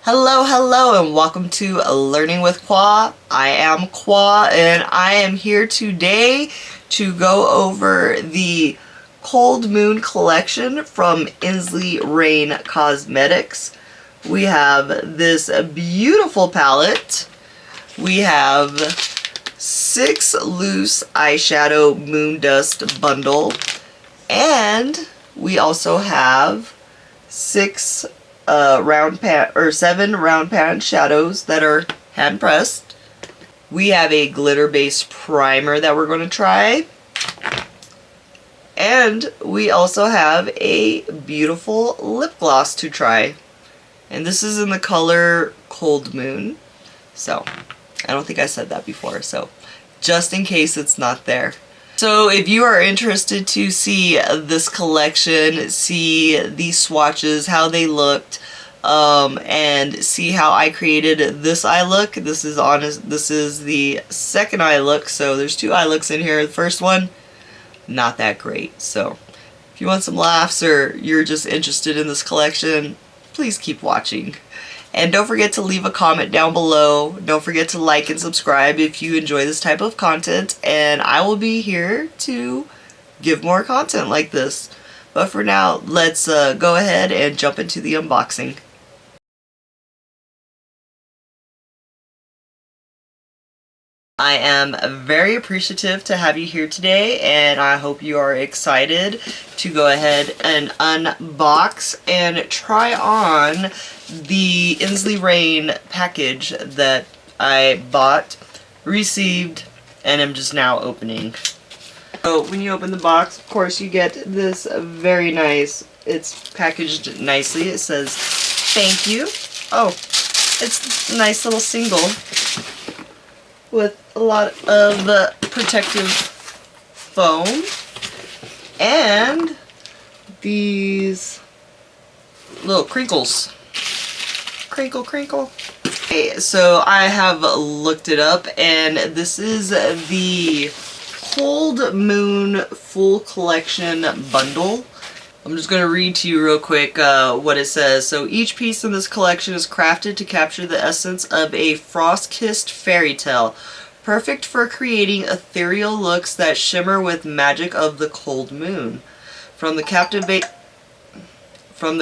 Hello, hello, and welcome to Learning with Qua. I am Qua, and I am here today to go over the Cold Moon collection from Ensley Reign Cosmetics. We have this beautiful palette. We have 6 loose eyeshadow moon dust bundle, and we also have 7 round pan shadows that are hand pressed. We have a glitter based primer that we're going to try, and we also have a beautiful lip gloss to try, and this is in the color Cold Moon. So I don't think I said that before, so just in case it's not there. So if you are interested to see this collection, see these swatches, how they looked, and see how I created this eye look. This is the second eye look, so there's 2 eye looks in here. The first one, not that great. So if you want some laughs or you're just interested in this collection, please keep watching. And don't forget to leave a comment down below. Don't forget to like and subscribe if you enjoy this type of content, and I will be here to give more content like this. But for now, let's go ahead and jump into the unboxing. I am very appreciative to have you here today, and I hope you are excited to go ahead and unbox and try on the Ensley Reign package that I bought, received, and am just now opening. So when you open the box, of course, you get this very nice, it's packaged nicely. It says thank you. Oh, it's a nice little single with a lot of protective foam and these little crinkles. Crinkle, crinkle. Okay, so I have looked it up, and this is the Cold Moon Full Collection Bundle. I'm just going to read to you real quick what it says. So each piece in this collection is crafted to capture the essence of a frost-kissed fairy tale, perfect for creating ethereal looks that shimmer with magic of the cold moon. From the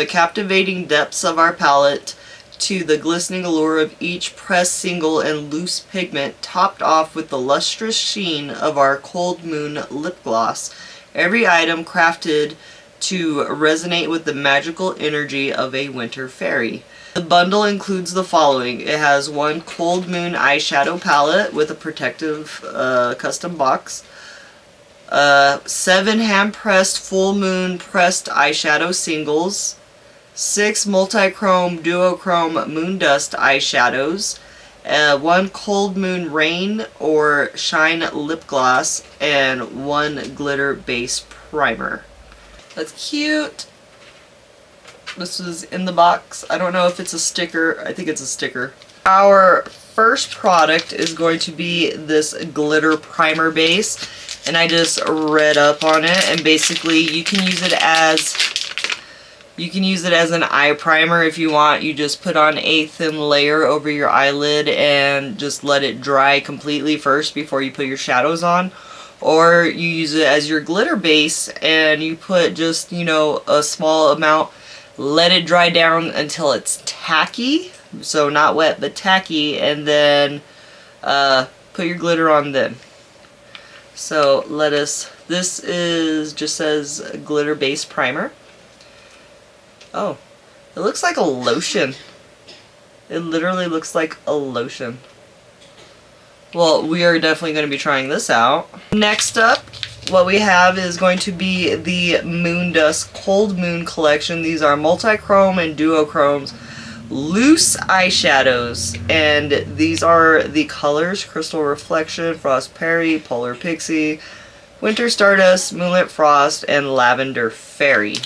captivating depths of our palette to the glistening allure of each pressed single and loose pigment, topped off with the lustrous sheen of our Cold Moon lip gloss, every item crafted to resonate with the magical energy of a winter fairy. The bundle includes the following. It has 1 Cold Moon eyeshadow palette with a protective custom box, 7 hand-pressed full moon pressed eyeshadow singles, 6 multi-chrome duochrome moon dust eyeshadows, 1 Cold Moon Rain or Shine lip gloss, and 1 glitter base primer. That's cute. This is in the box. I don't know if it's a sticker. I think it's a sticker. Our first product is going to be this glitter primer base, and I just read up on it, and basically you can use it as an eye primer if you want. You just put on a thin layer over your eyelid and just let it dry completely first before you put your shadows on. Or you use it as your glitter base and you put just, a small amount, let it dry down until it's tacky, so not wet but tacky, and then put your glitter on then. So this just says glitter base primer. Oh, it looks like a lotion. It literally looks like a lotion. Well, we are definitely going to be trying this out. Next up, what we have is going to be the Moon Dust Cold Moon collection. These are multi-chrome and duochromes loose eyeshadows, and these are the colors Crystal Reflection, Frost Berry, Polar Pixie, Winter Stardust, Moonlit Frost, and Lavender Fairy.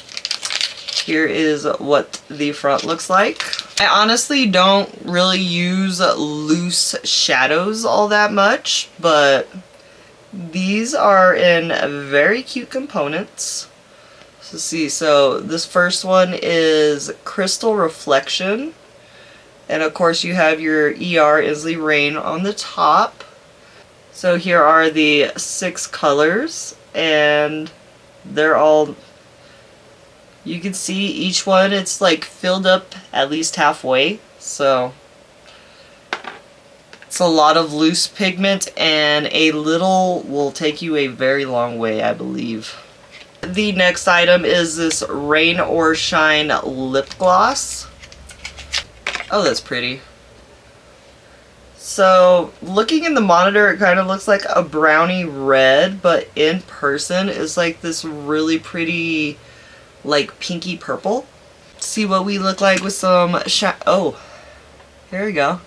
Here is what the front looks like. I honestly don't really use loose shadows all that much, but these are in very cute components. So see, so this first one is Crystal Reflection, And of course you have your Ensley Reign on the top. So here are the 6 colors, and they're all, you can see each one, it's like filled up at least halfway. So it's a lot of loose pigment, and a little will take you a very long way, I believe. The next item is this Rain or Shine lip gloss. Oh, that's pretty. So looking in the monitor, it kind of looks like a brownie red, but in person is like this really pretty, like pinky purple. Let's see what we look like with some oh, here we go.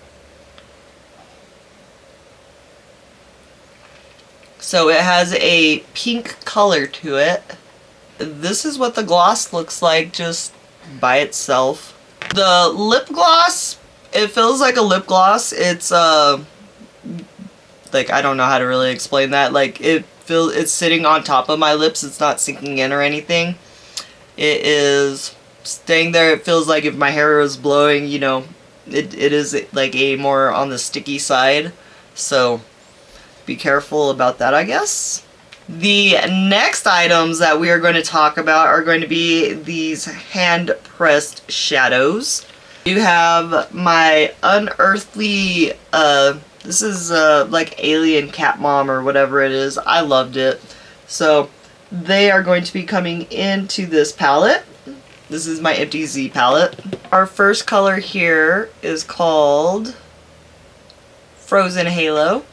So it has a pink color to it. This is what the gloss looks like just by itself. The lip gloss, it feels like a lip gloss. It's like, I don't know how to really explain that. Like it's sitting on top of my lips. It's not sinking in or anything. It is staying there. It feels like if my hair was blowing, you know, it is like a more on the sticky side. So be careful about that, I guess. The next items that we are going to talk about are going to be these hand-pressed shadows. You have my unearthly, this is like Alien Cat Mom or whatever it is. I loved it. So they are going to be coming into this palette. This is my Empty Z palette. Our first color here is called Frozen Halo.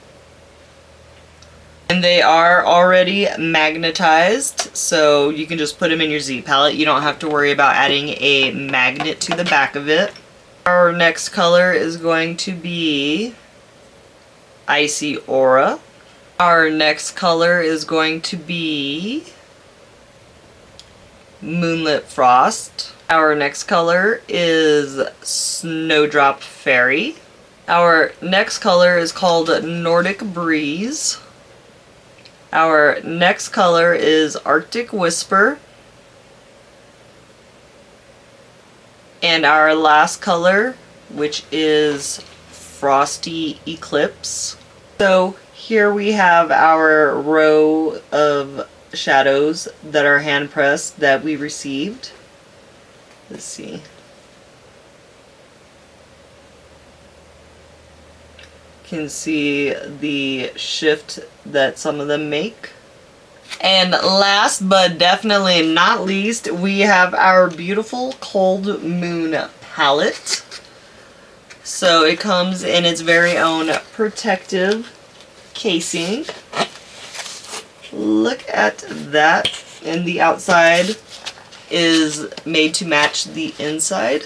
And they are already magnetized, so you can just put them in your Z palette. You don't have to worry about adding a magnet to the back of it. Our next color is going to be Icy Aura. Our next color is going to be Moonlit Frost. Our next color is Snowdrop Fairy. Our next color is called Nordic Breeze. Our next color is Arctic Whisper. And our last color, which is Frosty Eclipse. So here we have our row of shadows that are hand pressed that we received. Let's see. Can see the shift that some of them make. And last but definitely not least, we have our beautiful Cold Moon palette. So it comes in its very own protective casing. Look at that. And the outside is made to match the inside.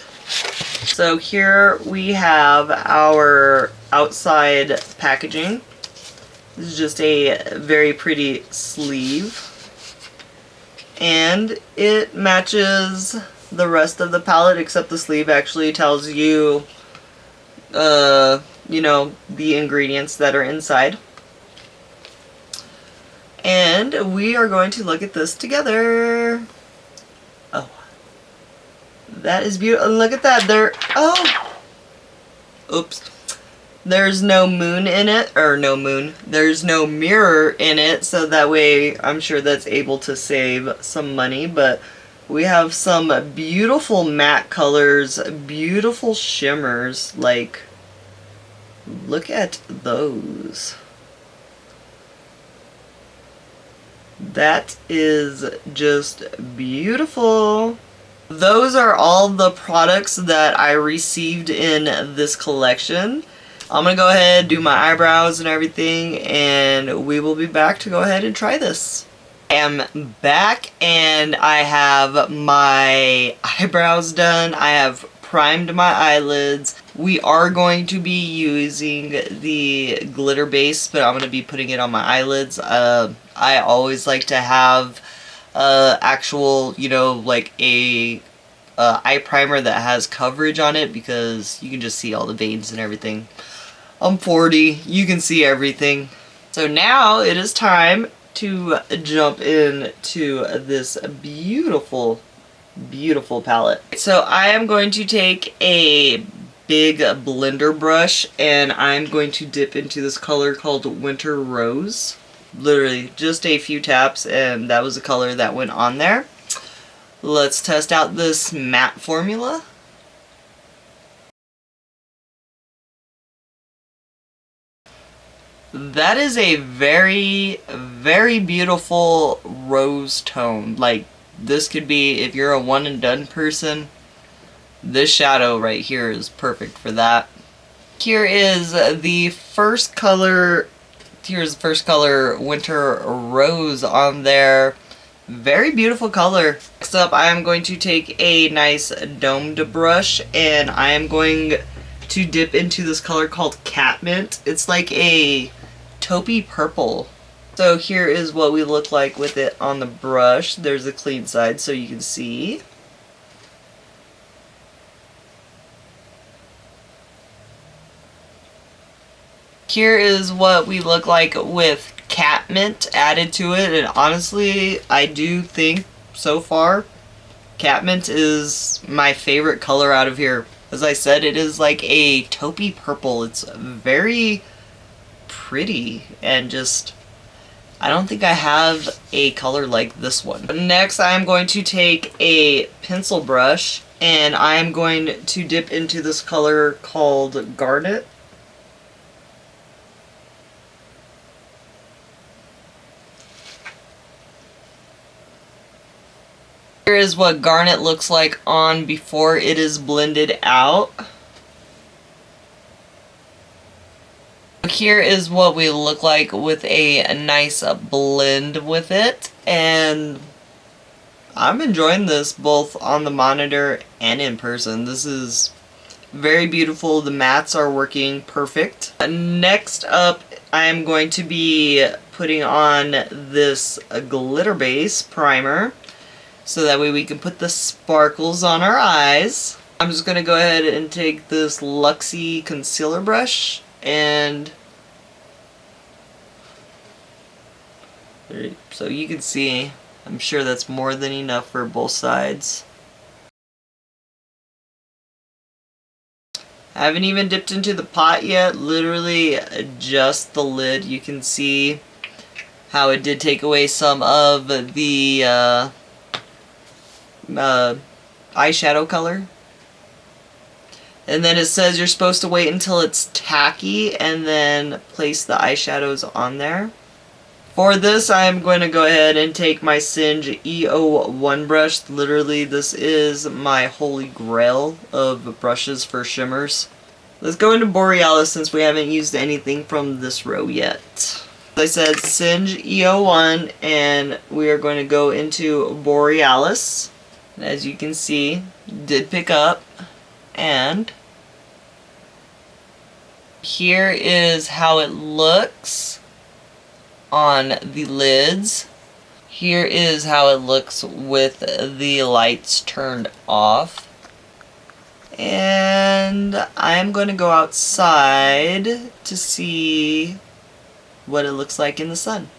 So here we have our outside packaging. This is just a very pretty sleeve. And it matches the rest of the palette, except the sleeve actually tells you, you know, the ingredients that are inside. And we are going to look at this together. Oh. That is beautiful. Look at that. There. Oh. Oops. There's no moon in it. Or no moon. There's no mirror in it. So that way I'm sure that's able to save some money. But we have some beautiful matte colors. Beautiful shimmers. Like, look at those. That is just beautiful. Those are all the products that I received in this collection. I'm gonna go ahead, do my eyebrows and everything, and we will be back to go ahead and try this. I am back and I have my eyebrows done. I have primed my eyelids. We are going to be using the glitter base, but I'm going to be putting it on my eyelids. I always like to have actual, you know, like a eye primer that has coverage on it, because you can just see all the veins and everything. I'm 40, you can see everything. So now it is time to jump into this beautiful, beautiful palette. So I am going to take a big blender brush, and I'm going to dip into this color called Winter Rose. Literally just a few taps and that was the color that went on there. Let's test out this matte formula. That is a very, very beautiful rose tone. Like, this could be, if you're a one and done person, this shadow right here is perfect for that. Here is the first color, Winter Rose on there. Very beautiful color. Next up, I am going to take a nice domed brush and I am going to dip into this color called Catmint. It's like a taupey purple. So here is what we look like with it on the brush. There's the clean side so you can see. Here is what we look like with Catmint added to it, and honestly, I do think so far Catmint is my favorite color out of here. As I said, it is like a taupey purple. It's very pretty and just, I don't think I have a color like this one. Next, I'm going to take a pencil brush and I'm going to dip into this color called Garnet. Here is what Garnet looks like on before it is blended out. Here is what we look like with a nice blend with it, and I'm enjoying this both on the monitor and in person. This is very beautiful. The mattes are working perfect. Next up, I am going to be putting on this glitter base primer so that way we can put the sparkles on our eyes. I'm just going to go ahead and take this Luxie concealer brush and so you can see, I'm sure that's more than enough for both sides. I haven't even dipped into the pot yet, literally just the lid. You can see how it did take away some of the eyeshadow color. And then it says you're supposed to wait until it's tacky and then place the eyeshadows on there. For this, I'm going to go ahead and take my Singe E01 brush. Literally, this is my holy grail of brushes for shimmers. Let's go into Borealis since we haven't used anything from this row yet. As I said, Singe E01, and we are going to go into Borealis. And as you can see, did pick up, and here is how it looks on the lids. Here is how it looks with the lights turned off. And I'm going to go outside to see what it looks like in the sun.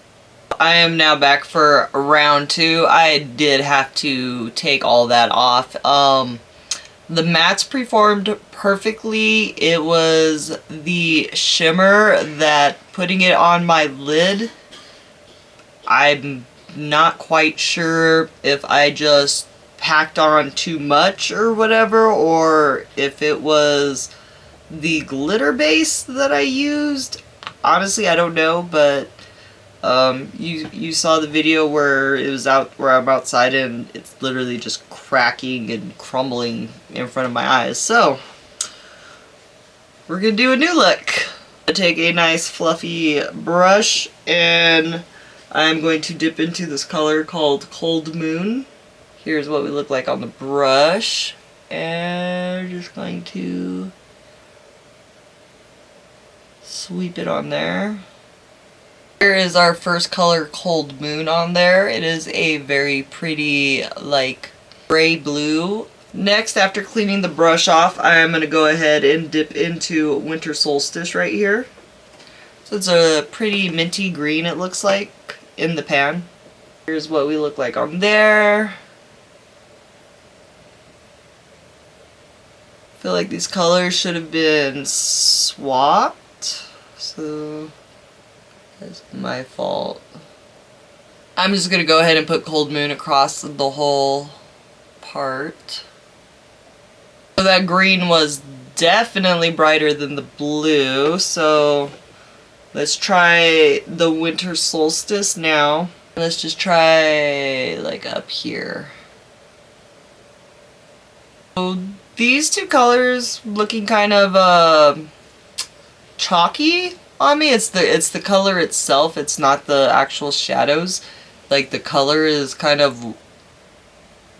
I am now back for round 2. I did have to take all that off. The mattes performed perfectly. It was the shimmer that putting it on my lid, I'm not quite sure if I just packed on too much or whatever, or if it was the glitter base that I used. Honestly, I don't know, but you saw the video where it was where I'm outside and it's literally just cracking and crumbling in front of my eyes. So we're gonna do a new look. I take a nice fluffy brush and I'm going to dip into this color called Cold Moon. Here's what we look like on the brush, and we're just going to sweep it on there. Here is our first color, Cold Moon, on there. It is a very pretty, like, gray blue. Next, after cleaning the brush off, I'm going to go ahead and dip into Winter Solstice right here. So it's a pretty minty green, it looks like, in the pan. Here's what we look like on there. feel like these colors should have been swapped, so that's my fault. I'm just gonna go ahead and put Cold Moon across the whole part. So that green was definitely brighter than the blue, so let's try the Winter Solstice now. Let's just try like up here. So these two colors looking kind of chalky on me. It's the color itself, it's not the actual shadows. Like the color is kind of a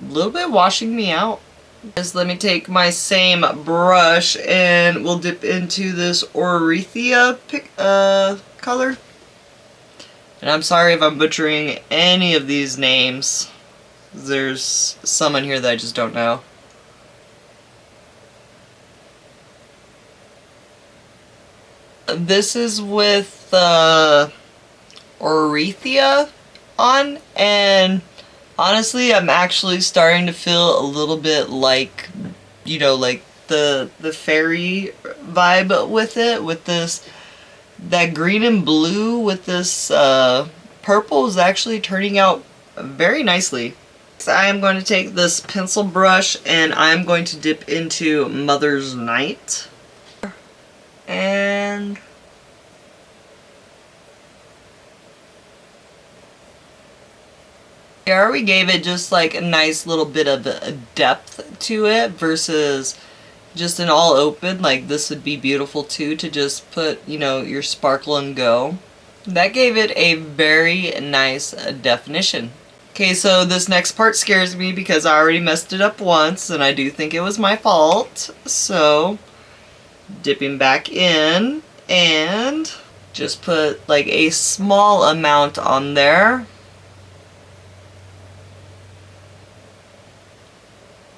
little bit washing me out. Just let me take my same brush and we'll dip into this Orethia color. And I'm sorry if I'm butchering any of these names. There's some in here that I just don't know. This is with Orethia on, and honestly, I'm actually starting to feel a little bit like, you know, like the fairy vibe with it, with this, that green and blue with this purple is actually turning out very nicely. So I am going to take this pencil brush and I'm going to dip into Mother's Night. And here we gave it just like a nice little bit of depth to it versus just an all open. Like this would be beautiful too, to just put, you know, your sparkle and go. That gave it a very nice definition. Okay, so this next part scares me because I already messed it up once and I do think it was my fault. So dipping back in and just put like a small amount on there.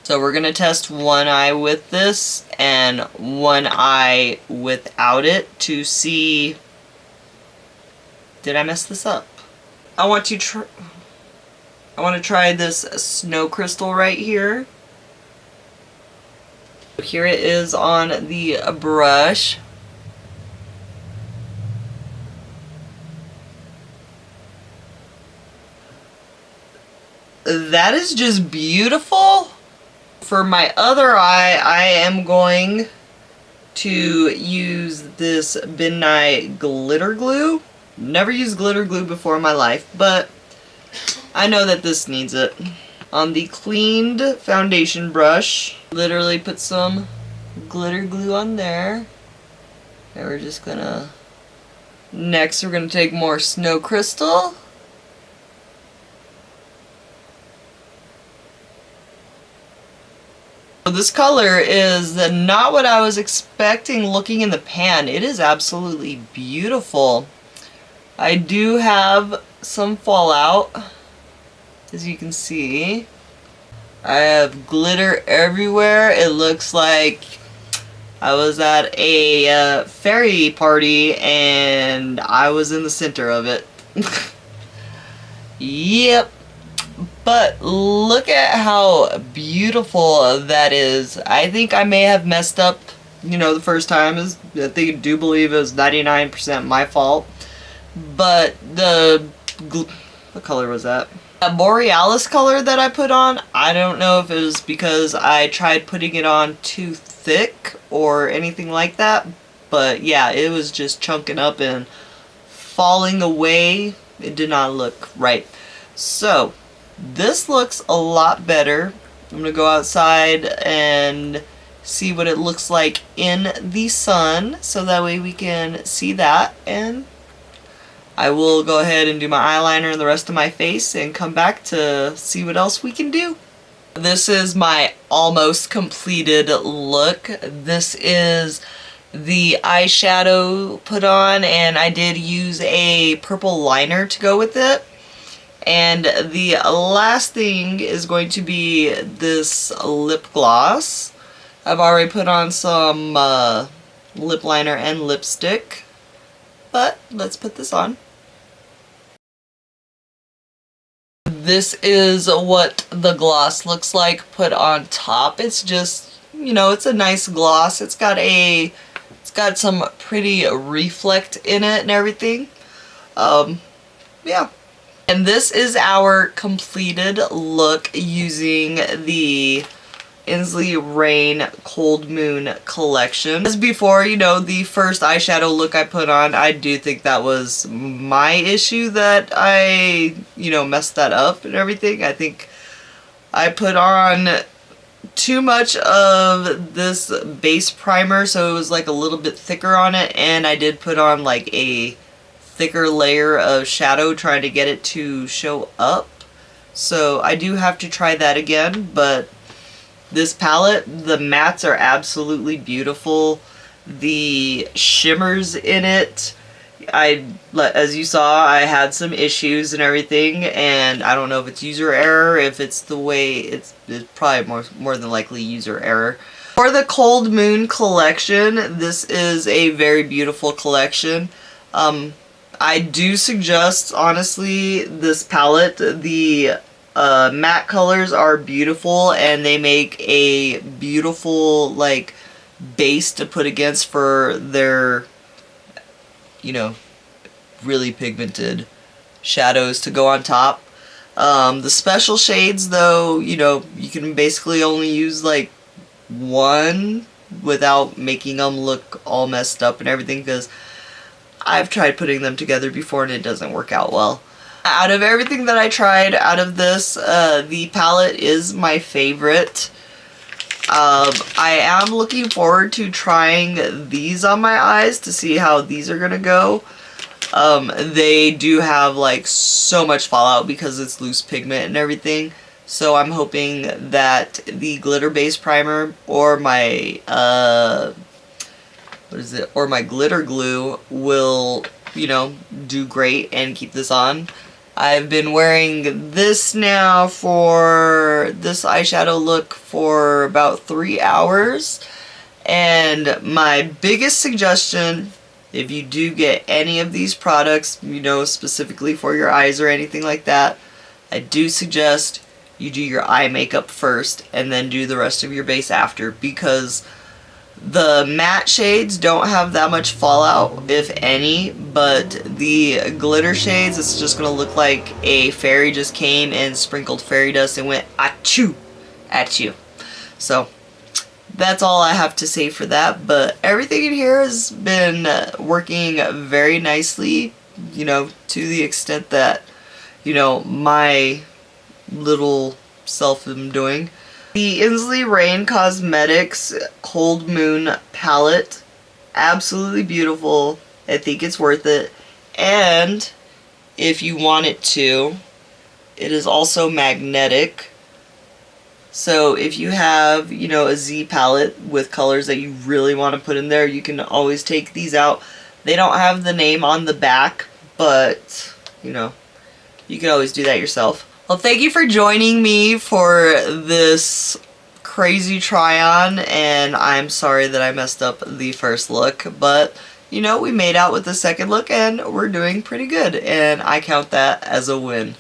So we're gonna test one eye with this and one eye without it to see, did I mess this up? I want to try this snow crystal right here. Here it is on the brush. That is just beautiful. For my other eye, I am going to use this Midnight glitter glue. Never used glitter glue before in my life, but I know that this needs it. On the cleaned foundation brush, literally put some glitter glue on there. And we're just gonna... Next, we're gonna take more snow crystal. This color is not what I was expecting looking in the pan. It is absolutely beautiful. I do have some fallout, as you can see. I have glitter everywhere. It looks like I was at a fairy party and I was in the center of it. Yep. But look at how beautiful that is. I think I may have messed up, you know, the first time. I do believe it was 99% my fault. But what color was that? That Borealis color that I put on, I don't know if it was because I tried putting it on too thick or anything like that. But yeah, it was just chunking up and falling away. It did not look right. So this looks a lot better. I'm gonna go outside and see what it looks like in the sun, so that way we can see that, and I will go ahead and do my eyeliner and the rest of my face and come back to see what else we can do. This is my almost completed look. This is the eyeshadow put on, and I did use a purple liner to go with it. And the last thing is going to be this lip gloss. I've already put on some lip liner and lipstick, but let's put this on. This is what the gloss looks like put on top. It's just, you know, it's a nice gloss. It's got some pretty reflect in it and everything. Yeah. And this is our completed look using the Ensley Reign Cold Moon collection. As before, you know, the first eyeshadow look I put on, I do think that was my issue that I, you know, messed that up and everything. I think I put on too much of this base primer, so it was like a little bit thicker on it, and I did put on like a thicker layer of shadow trying to get it to show up. So I do have to try that again, but this palette, the mattes are absolutely beautiful. The shimmers in it, as you saw, I had some issues and everything, and I don't know if it's user error, if it's the way, it's probably more than likely user error. For the Cold Moon collection, this is a very beautiful collection. I do suggest, honestly, this palette. The matte colors are beautiful, and they make a beautiful, like, base to put against for their, you know, really pigmented shadows to go on top. The special shades, though, you know, you can basically only use, like, one without making them look all messed up and everything, because I've tried putting them together before and it doesn't work out well. Out of everything that I tried out of this, the palette is my favorite. I am looking forward to trying these on my eyes to see how these are gonna go. They do have like so much fallout because it's loose pigment and everything. So I'm hoping that the glitter base primer or my or my glitter glue will, you know, do great and keep this on. I've been wearing this now for this eyeshadow look for about 3 hours, and my biggest suggestion, if you do get any of these products, you know, specifically for your eyes or anything like that, I do suggest you do your eye makeup first and then do the rest of your base after, because the matte shades don't have that much fallout, if any, but the glitter shades, it's just going to look like a fairy just came and sprinkled fairy dust and went achoo at you. So that's all I have to say for that, but everything in here has been working very nicely, you know, to the extent that, you know, my little self am doing. The Ensley Reign Cosmetics Cold Moon palette, absolutely beautiful. I think it's worth it. And if you want it to, it is also magnetic. So if you have, you know, a Z palette with colors that you really want to put in there, you can always take these out. They don't have the name on the back, but, you know, you can always do that yourself. Well, thank you for joining me for this crazy try-on, and I'm sorry that I messed up the first look, but, you know, we made out with the second look, and we're doing pretty good, and I count that as a win.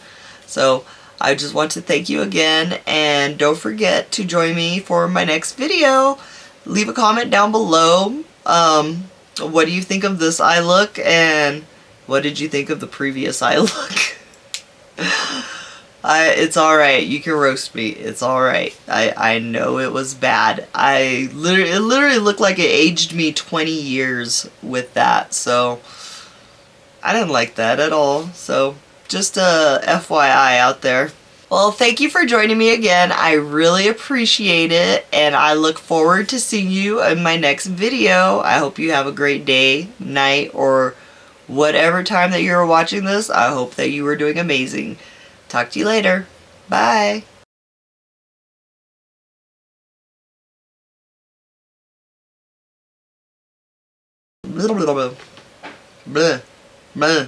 So, I just want to thank you again, and don't forget to join me for my next video. Leave a comment down below. What do you think of this eye look, and what did you think of the previous eye look? It's alright, you can roast me, it's alright. I know it was bad. It literally looked like it aged me 20 years with that, so I didn't like that at all. So just a FYI out there. Well, thank you for joining me again. I really appreciate it, and I look forward to seeing you in my next video. I hope you have a great day, night, or whatever time that you're watching this. I hope that you are doing amazing. Talk to you later. Bye. Blah, blah, blah, blah. Blah.